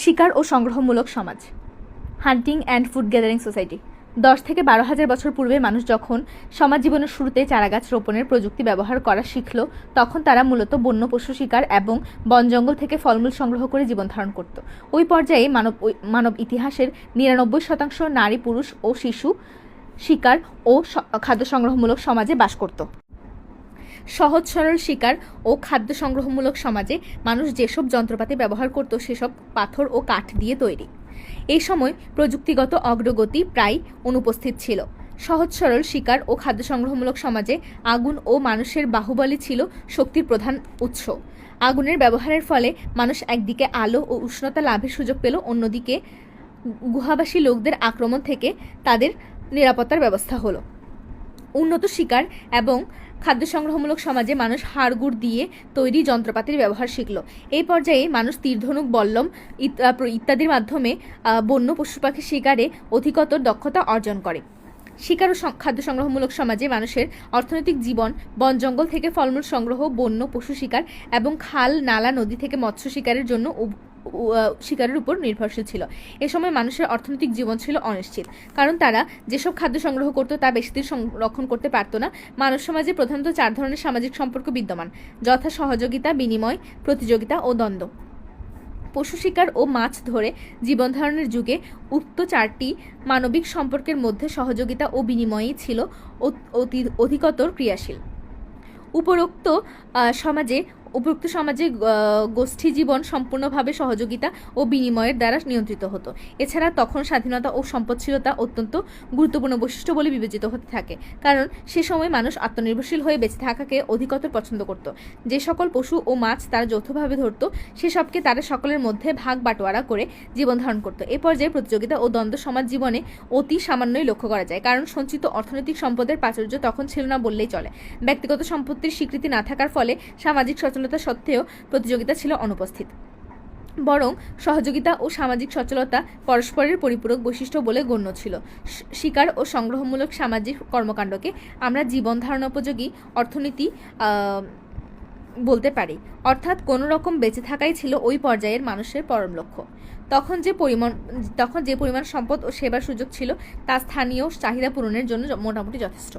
শিকার ও সংগ্রহমূলক সমাজ, হান্টিং and food gathering society. 10 থেকে 12,000 বছর পূর্বে মানুষ যখন সমাজ জীবনের শুরুতে চারাগাছ রোপণের প্রযুক্তি ব্যবহার করা শিখল, তখন তারা মূলত বন্য পশু শিকার এবং বন জঙ্গল থেকে ফলমূল সংগ্রহ করে জীবন ধারণ করত। ওই পর্যায়ে মানব ইতিহাসের 99% নারী, পুরুষ ও শিশু শিকার ও খাদ্য সংগ্রহমূলক সমাজে বাস করত। সহজ সরল শিকার ও খাদ্য সংগ্রহমূলক সমাজে মানুষ যেসব যন্ত্রপাতি ব্যবহার করত সেসব পাথর ও কাঠ দিয়ে তৈরি। এই সময় প্রযুক্তিগত অগ্রগতি প্রায় অনুপস্থিত ছিল। সহজ সরল শিকার ও খাদ্য সংগ্রহমূলক সমাজে আগুন ও মানুষের বাহুবলই ছিল শক্তির প্রধান উৎস। আগুনের ব্যবহারের ফলে মানুষ একদিকে আলো ও উষ্ণতা লাভের সুযোগ পেল, অন্যদিকে গুহাবাসী লোকদের আক্রমণ থেকে তাদের নিরাপত্তার ব্যবস্থা হলো। উন্নত শিকার এবং খাদ্য সংগ্রহমূলক সমাজে মানুষ হাড়গুড় দিয়ে তৈরি যন্ত্রপাতির ব্যবহার শিখল। এই পর্যায়ে মানুষ তীর-ধনুক, বল্লম ইত্যাদির মাধ্যমে বন্য পশু পাখি শিকারে অধিকতর দক্ষতা অর্জন করে। শিকার ও খাদ্য সংগ্রহমূলক সমাজে মানুষের অর্থনৈতিক জীবন বন জঙ্গল থেকে ফলমূল সংগ্রহ, বন্য পশু শিকার এবং খাল, নালা, নদী থেকে মৎস্য শিকারের জন্য শিকারের উপর নির্ভরশীল ছিল। এ সময় মানুষের অর্থনৈতিক জীবন ছিল অনিশ্চিত, কারণ তারা যেসব খাদ্য সংগ্রহ করত তা বেশিদিন সংরক্ষণ করতে পারত না। মানব সমাজে প্রধানত 4 ধরনের সামাজিক সম্পর্ক বিদ্যমান, যথা সহযোগিতা, বিনিময়, প্রতিযোগিতা ও দ্বন্দ্ব। পশু শিকার ও মাছ ধরে জীবন ধারণের যুগে উক্ত 4টি মানবিক সম্পর্কের মধ্যে সহযোগিতা ও বিনিময়ই ছিল অধিকতর ক্রিয়াশীল। উপরোক্ত সমাজে গোষ্ঠী জীবন সম্পূর্ণভাবে সহযোগিতা ও বিনিময়ের দ্বারা নিয়ন্ত্রিত হতো। এছাড়া তখন স্বাধীনতা ও সম্পদশীলতা অত্যন্ত গুরুত্বপূর্ণ বৈশিষ্ট্য বলে বিবেচিত হতে থাকে, কারণ সে সময় মানুষ আত্মনির্ভরশীল হয়ে বেঁচে থাকাকে অধিকতর পছন্দ করত। যে সকল পশু ও মাছ তারা যৌথভাবে ধরত, সেসবকে তারা সকলের মধ্যে ভাগ বাটোয়ারা করে জীবন ধারণ করত। এ পর্যায়ে প্রতিযোগিতা ও দ্বন্দ্ব সমাজ জীবনে অতি সামান্যই লক্ষ্য করা যায়, কারণ সঞ্চিত অর্থনৈতিক সম্পদের প্রাচুর্য তখন ছিল না বললেই চলে। ব্যক্তিগত সম্পত্তির স্বীকৃতি না থাকার ফলে সামাজিক সচেতনতা সত্ত্বেও প্রতিযোগিতা ছিল অনুপস্থিত, বরং সহযোগিতা ও সামাজিক সচলতা পরস্পরের পরিপূরক বৈশিষ্ট্য বলে গণ্য ছিল। শিকার ও সংগ্রহমূলক সামাজিক কর্মকাণ্ডকে আমরা জীবন ধারণোপযোগী অর্থনীতি বলতে পারি, অর্থাৎ কোনো রকম বেঁচে থাকাই ছিল ওই পর্যায়ের মানুষের পরম লক্ষ্য। তখন যে পরিমাণ সম্পদ ও সেবার সুযোগ ছিল তা স্থানীয় চাহিদা পূরণের জন্য মোটামুটি যথেষ্ট।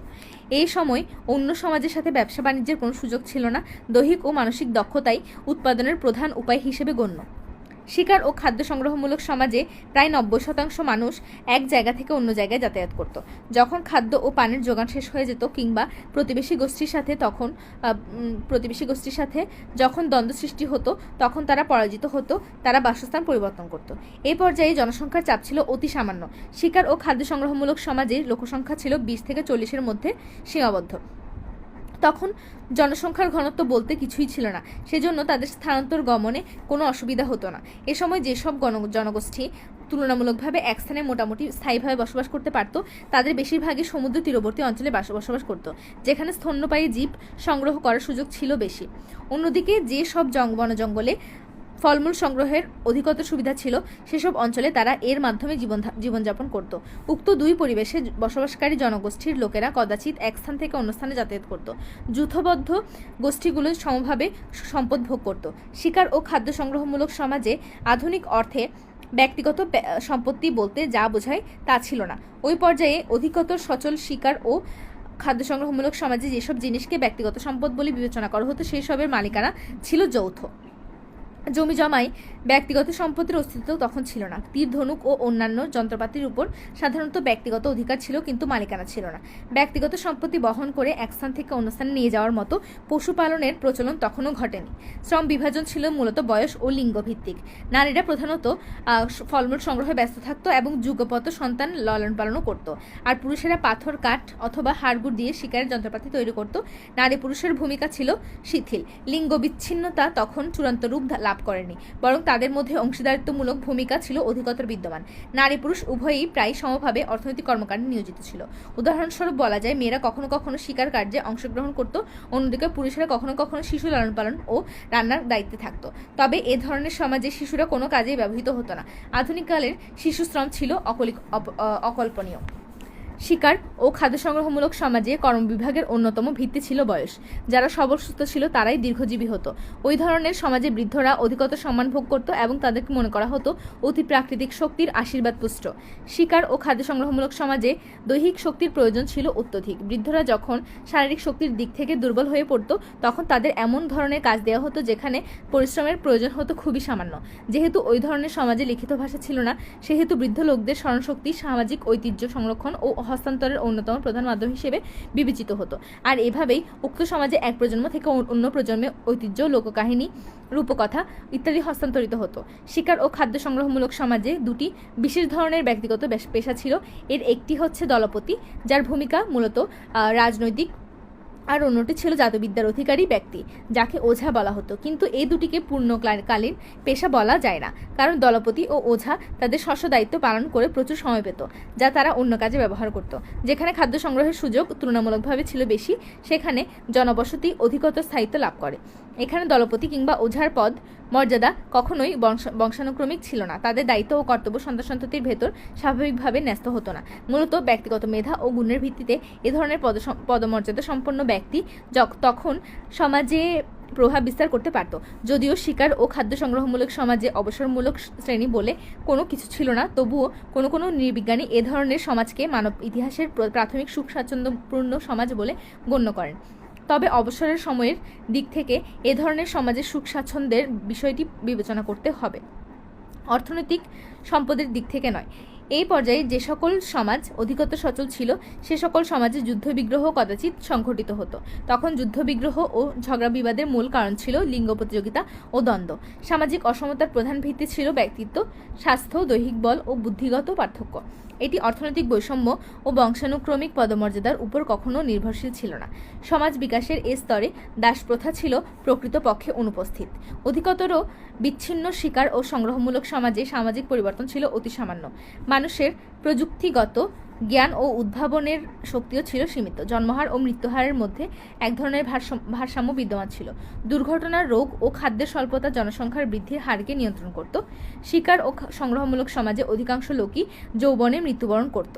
এই সময় অন্য সমাজের সাথে ব্যবসা বাণিজ্যের কোনো সুযোগ ছিল না। দৈহিক ও মানসিক দক্ষতাই উৎপাদনের প্রধান উপায় হিসেবে গণ্য। শিকার ও খাদ্য সংগ্রহমূলক সমাজে প্রায় 90% মানুষ এক জায়গা থেকে অন্য জায়গায় যাতায়াত করত। যখন খাদ্য ও পানির যোগান শেষ হয়ে যেত কিংবা প্রতিবেশী গোষ্ঠীর সাথে যখন দ্বন্দ্ব সৃষ্টি হতো, তখন তারা পরাজিত হতো, তারা বাসস্থান পরিবর্তন করত। এই পর্যায়ে জনসংখ্যার চাপ ছিল অতি সামান্য। শিকার ও খাদ্য সংগ্রহমূলক সমাজে লোকসংখ্যা ছিল 20 থেকে 40-এর মধ্যে সীমাবদ্ধ। তখন জনসংখ্যার ঘনত্ব বলতে কিছুই ছিল না, সেজন্য তাদের স্থানান্তর গমনে কোনো অসুবিধা হতো না। এ সময় যেসব জনগোষ্ঠী তুলনামূলকভাবে এক স্থানে মোটামুটি স্থায়ীভাবে বসবাস করতে পারত, তাদের বেশিরভাগই সমুদ্র তীরবর্তী অঞ্চলে বসবাস করত, যেখানে স্তন্যপায়ী জীব সংগ্রহ করার সুযোগ ছিল বেশি। অন্যদিকে যে সব বনজঙ্গলে ফলমূল সংগ্রহের অধিকতর সুবিধা ছিল, সেসব অঞ্চলে তারা এর মাধ্যমে জীবনযাপন করত। উক্ত দুই পরিবেশে বসবাসকারী জনগোষ্ঠীর লোকেরা কদাচিৎ এক স্থান থেকে অন্য স্থানে যাতায়াত করত। যূথবদ্ধ গোষ্ঠীগুলো সমভাবে সম্পদ ভোগ করত। শিকার ও খাদ্য সংগ্রহমূলক সমাজে আধুনিক অর্থে ব্যক্তিগত সম্পত্তি বলতে যা বোঝায় তা ছিল না। ওই পর্যায়ে অধিকতর সচল শিকার ও খাদ্য সংগ্রহমূলক সমাজে যেসব জিনিসকে ব্যক্তিগত সম্পদ বলে বিবেচনা করা হতো, সেই সবের মালিকানা ছিল যৌথ। জমি জমায় ব্যক্তিগত সম্পত্তির অস্তিত্ব তখন ছিল না। তীর, ধনুক ও অন্যান্য যন্ত্রপাতির উপর সাধারণত ব্যক্তিগত অধিকার ছিল, কিন্তু মালিকানা ছিল না। ব্যক্তিগত সম্পত্তি বহন করে এক স্থান থেকে অন্য স্থানে নিয়ে যাওয়ার মতো পশুপালনের প্রচলন তখনও ঘটেনি। শ্রম বিভাজন ছিল মূলত বয়স ও লিঙ্গ ভিত্তিক। নারীরা প্রধানত ফলমূল সংগ্রহে ব্যস্ত থাকত এবং যুগপত সন্তান লালন পালনও করত, আর পুরুষেরা পাথর, কাঠ অথবা হাড়গুড় দিয়ে শিকারের যন্ত্রপাতি তৈরি করত। নারী পুরুষের ভূমিকা ছিল শিথিল। লিঙ্গ বিচ্ছিন্নতা তখন চূড়ান্ত রূপ লাভ করেনি, বরং তাদের মধ্যে অংশীদারিত্বমূলক ভূমিকা ছিল অধিকতর বিদ্যমান। নারী পুরুষ উভয়ই প্রায় সমভাবে অর্থনৈতিক কর্মকাণ্ডে নিয়োজিত ছিল। উদাহরণস্বরূপ বলা যায়, মেয়েরা কখনো কখনো শিকার কার্যে অংশগ্রহণ করত, অন্যদিকে পুরুষেরা কখনো কখনো শিশু লালন পালন ও রান্নার দায়িত্বে থাকত। তবে এ ধরনের সমাজে শিশুরা কোনো কাজেই ব্যবহৃত হতো না। আধুনিককালের শিশু শ্রম ছিল অকল্পনীয়। শিকার ও খাদ্য সংগ্রহমূলক সমাজে কর্মবিভাগের অন্যতম ভিত্তি ছিল বয়স। যারা সবল সুস্থ ছিল তারাই দীর্ঘজীবী হতো। ওই ধরনের সমাজে বৃদ্ধরা অধিকতর সম্মান ভোগ করত এবং তাদেরকে মনে করা হতো অতি প্রাকৃতিক শক্তির আশীর্বাদ পুষ্ট। শিকার ও খাদ্য সংগ্রহমূলক সমাজে দৈহিক শক্তির প্রয়োজন ছিল অত্যধিক। বৃদ্ধরা যখন শারীরিক শক্তির দিক থেকে দুর্বল হয়ে পড়তো তখন তাদের এমন ধরনের কাজ দেওয়া হতো যেখানে পরিশ্রমের প্রয়োজন হতো খুবই সামান্য। যেহেতু ওই ধরনের সমাজে লিখিত ভাষা ছিল না, সেহেতু বৃদ্ধ লোকদের স্মরণশক্তি সামাজিক ঐতিহ্য সংরক্ষণ ও হস্তান্তরের অন্যতম প্রধান মাধ্যম হিসেবে বিবেচিত হতো। আর এভাবেই উক্ত সমাজে এক প্রজন্ম থেকে অন্য প্রজন্মে ঐতিহ্য, লোককাহিনী, রূপকথা ইত্যাদি হস্তান্তরিত হতো। শিকার ও খাদ্য সংগ্রহমূলক সমাজে দুটি বিশেষ ধরনের ব্যক্তিগত পেশা ছিল। এর একটি হচ্ছে দলপতি, যার ভূমিকা মূলত রাজনৈতিক, আর অন্যটি ছিল জাদুবিদ্যার অধিকারী ব্যক্তি, যাকে ওঝা বলা হতো। কিন্তু এই দুটিকে পূর্ণকালীন পেশা বলা যায় না, কারণ দলপতি ও ওঝা তাদের স্ব দায়িত্ব পালন করে প্রচুর সময় পেত, যা তারা অন্য কাজে ব্যবহার করত। যেখানে খাদ্য সংগ্রহের সুযোগ তুলনামূলকভাবে ছিল বেশি, সেখানে জনবসতি অধিকতর স্থায়িত্ব লাভ করে। এখানে দলপতি কিংবা ওঝার পদ মর্যাদা কখনোই বংশানুক্রমিক ছিল না। তাদের দায়িত্ব ও কর্তব্য সন্তান সন্ততির ভেতর স্বাভাবিকভাবে ন্যস্ত হতো না। মূলত ব্যক্তিগত মেধা ও গুণের ভিত্তিতে এ ধরনের পদমর্যাদা সম্পন্ন ব্যক্তি তখন সমাজে প্রভাব বিস্তার করতে পারত। যদিও শিকার ও খাদ্য সংগ্রহমূলক সমাজে অবসরমূলক শ্রেণী বলে কোনো কিছু ছিল না, তবুও কোনো কোনো নৃবিজ্ঞানী এ ধরনের সমাজকে মানব ইতিহাসের প্রাথমিক সুখ স্বাচ্ছন্দ্যপূর্ণ সমাজ বলে গণ্য করেন। তবে অবসরের সময়ের দিক থেকে এ ধরনের সমাজের সুখ স্বাচ্ছন্দ্যের বিষয়টি বিবেচনা করতে হবে, অর্থনৈতিক সম্পদের দিক থেকে নয়। এই পর্যায়ে যে সকল সমাজ অধিকতর সচল ছিল সে সকল সমাজে যুদ্ধবিগ্রহ কদাচিৎ সংঘটিত হতো। তখন যুদ্ধবিগ্রহ ও ঝগড়া বিবাদের মূল কারণ ছিল লিঙ্গ প্রতিযোগিতা ও দ্বন্দ্ব। সামাজিক অসমতার প্রধান ভিত্তি ছিল ব্যক্তিত্ব, স্বাস্থ্য, দৈহিক বল ও বুদ্ধিগত পার্থক্য। এটি অর্থনৈতিক বৈষম্য ও বংশানুক্রমিক পদমর্যাদার উপর কখনো নির্ভরশীল ছিল না। সমাজ বিকাশের এ স্তরে দাসপ্রথা ছিল প্রকৃতপক্ষে অনুপস্থিত। অধিকতর বিচ্ছিন্ন শিকার ও সংগ্রহমূলক সমাজে সামাজিক পরিবর্তন ছিল অতি সামান্য। মানুষের প্রযুক্তিগত জ্ঞান ও উদ্ভাবনের শক্তিও ছিল সীমিত। জন্মহার ও মৃত্যুহারের মধ্যে এক ধরনের ভারসাম্য বিদ্যমান ছিল। দুর্ঘটনা, রোগ ও খাদ্যের স্বল্পতা জনসংখ্যার বৃদ্ধির হারকে নিয়ন্ত্রণ করত। শিকার ও সংগ্রহমূলক সমাজে অধিকাংশ লোকই যৌবনে মৃত্যুবরণ করত।